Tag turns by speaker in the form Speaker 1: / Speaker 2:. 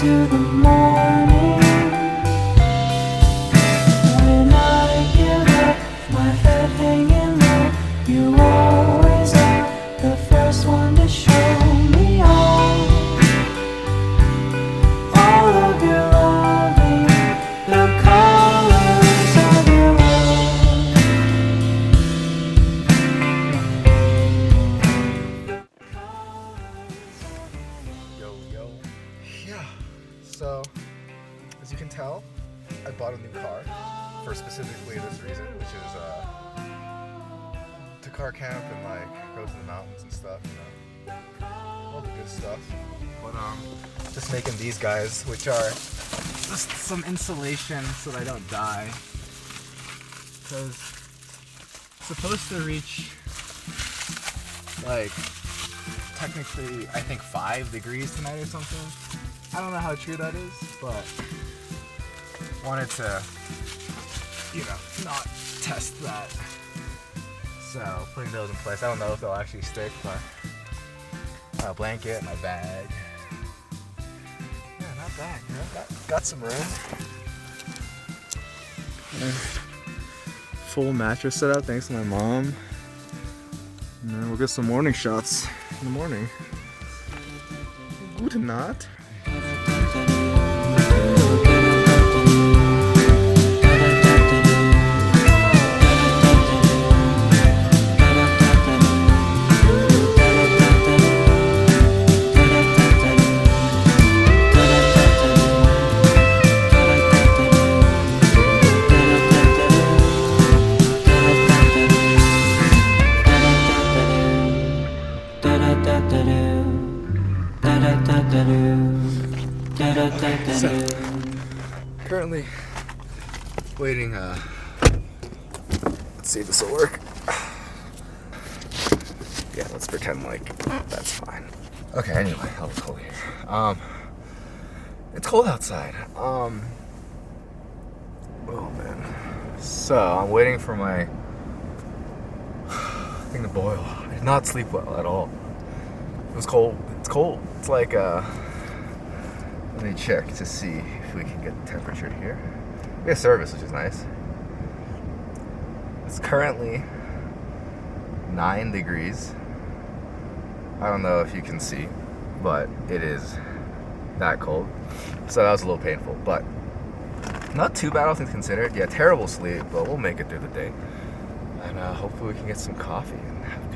Speaker 1: into the morning. When I give up, my head hanging low, you always are the first one to show me all of your loving, the colors of your love.
Speaker 2: Yo. Yeah, so as you can tell, I bought a new car for specifically this reason, which is to car camp and like go to the mountains and stuff, you know, all the good stuff. But just making these guys, which are just some insulation so that I don't die, because it's supposed to reach like technically I think 5 degrees tonight or something. I don't know how true that is, but wanted to, you know, not test that. So putting those in place. I don't know if they'll actually stick, but my blanket, my bag. Yeah, not bad. You know, got some room. And full mattress set up thanks to my mom. And then we'll get some morning shots in the morning. Gute Nacht. So, currently waiting, let's see if this will work. Yeah, let's pretend like that's fine. Okay, anyway, I'll cold here. It's cold outside. Oh man. So, I'm waiting for my thing to boil. I did not sleep well at all. It was cold. It's cold. It's like, let me check to see if we can get the temperature here. We have service, which is nice. It's currently 9 degrees. I don't know if you can see, but it is that cold. So that was a little painful, but not too bad, all things considered. Yeah, terrible sleep, but we'll make it through the day. And hopefully we can get some coffee and have